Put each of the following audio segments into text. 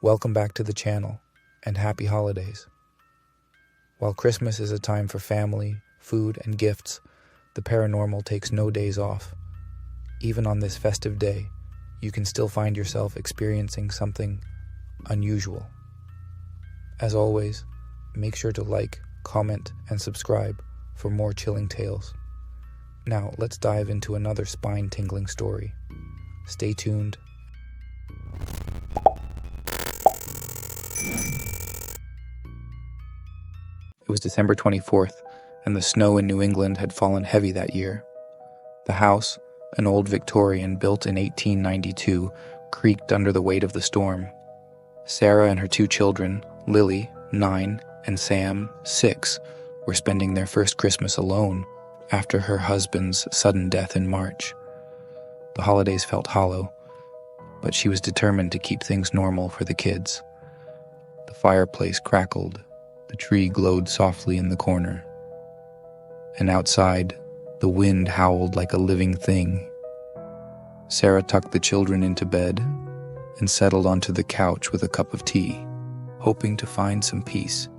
Welcome back to the channel, and happy holidays. While Christmas is a time for family, food, and gifts, the paranormal takes no days off. Even on this festive day, you can still find yourself experiencing something unusual. As always, make sure to like, comment, and subscribe for more chilling tales. Now, let's dive into another spine-tingling story. Stay tuned. It was December 24th, and the snow in New England had fallen heavy that year. The house, an old Victorian built in 1892, creaked under the weight of the storm. Sarah and her two children, Lily, 9, and Sam, 6, were spending their first Christmas alone after her husband's sudden death in March. The holidays felt hollow, but she was determined to keep things normal for the kids. The fireplace crackled. The tree glowed softly in the corner. And outside, the wind howled like a living thing. Sarah tucked the children into bed and settled onto the couch with a cup of tea, hoping to find some peace.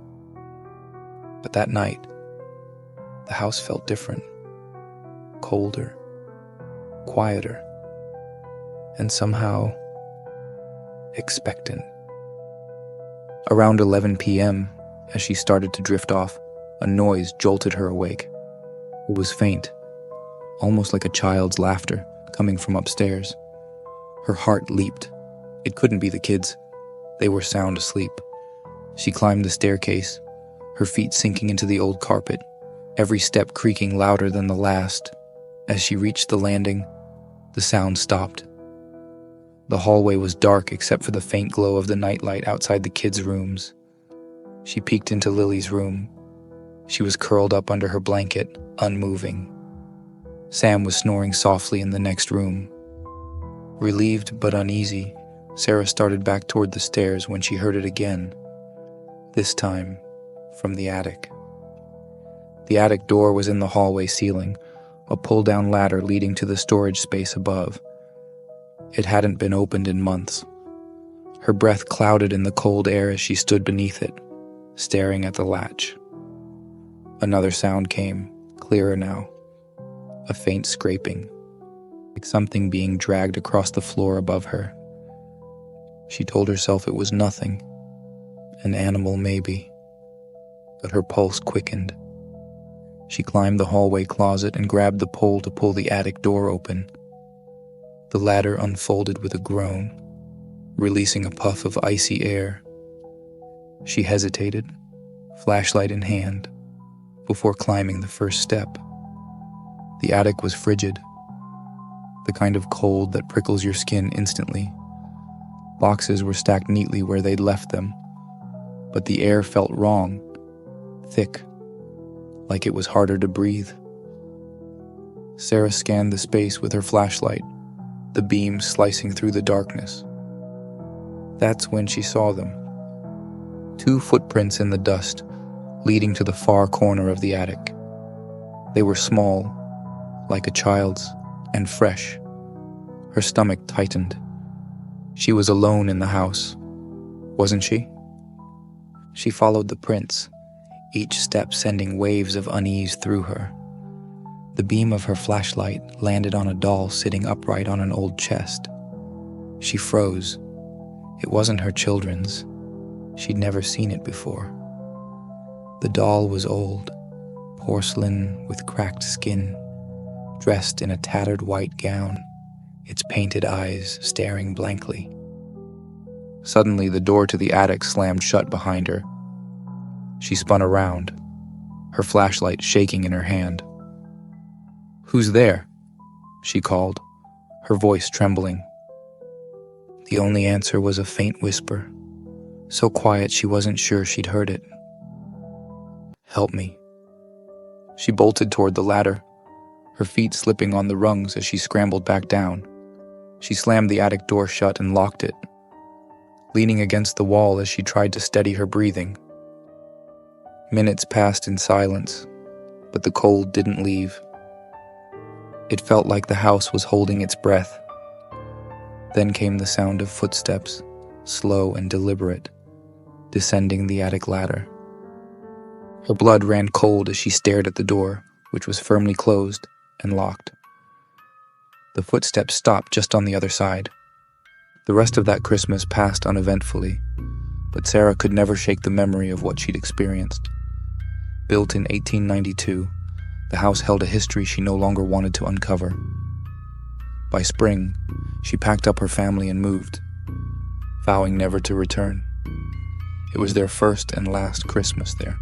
But that night, the house felt different, colder, quieter, and somehow expectant. Around 11 p.m., as she started to drift off, a noise jolted her awake. It was faint, almost like a child's laughter coming from upstairs. Her heart leaped. It couldn't be the kids. They were sound asleep. She climbed the staircase, her feet sinking into the old carpet, every step creaking louder than the last. As she reached the landing, the sound stopped. The hallway was dark except for the faint glow of the nightlight outside the kids' rooms. She peeked into Lily's room. She was curled up under her blanket, unmoving. Sam was snoring softly in the next room. Relieved but uneasy, Sarah started back toward the stairs when she heard it again, this time from the attic. The attic door was in the hallway ceiling, a pull-down ladder leading to the storage space above. It hadn't been opened in months. Her breath clouded in the cold air as she stood beneath it, staring at the latch. Another sound came, clearer now. A faint scraping, like something being dragged across the floor above her. She told herself it was nothing, an animal maybe, but her pulse quickened. She climbed the hallway closet and grabbed the pole to pull the attic door open. The ladder unfolded with a groan, releasing a puff of icy air. She hesitated, flashlight in hand, before climbing the first step. The attic was frigid, the kind of cold that prickles your skin instantly. Boxes were stacked neatly where they'd left them, but the air felt wrong, thick, like it was harder to breathe. Sarah scanned the space with her flashlight, the beam slicing through the darkness. That's when she saw them. 2 footprints in the dust, leading to the far corner of the attic. They were small, like a child's, and fresh. Her stomach tightened. She was alone in the house, wasn't she? She followed the prints, each step sending waves of unease through her. The beam of her flashlight landed on a doll sitting upright on an old chest. She froze. It wasn't her children's. She'd never seen it before. The doll was old, porcelain with cracked skin, dressed in a tattered white gown, its painted eyes staring blankly. Suddenly, the door to the attic slammed shut behind her. She spun around, her flashlight shaking in her hand. "Who's there?" she called, her voice trembling. The only answer was a faint whisper, so quiet she wasn't sure she'd heard it. "Help me." She bolted toward the ladder, her feet slipping on the rungs as she scrambled back down. She slammed the attic door shut and locked it, leaning against the wall as she tried to steady her breathing. Minutes passed in silence, but the cold didn't leave. It felt like the house was holding its breath. Then came the sound of footsteps, slow and deliberate, descending the attic ladder. Her blood ran cold as she stared at the door, which was firmly closed and locked. The footsteps stopped just on the other side. The rest of that Christmas passed uneventfully, but Sarah could never shake the memory of what she'd experienced. Built in 1892, the house held a history she no longer wanted to uncover. By spring, she packed up her family and moved, vowing never to return. It was their first and last Christmas there.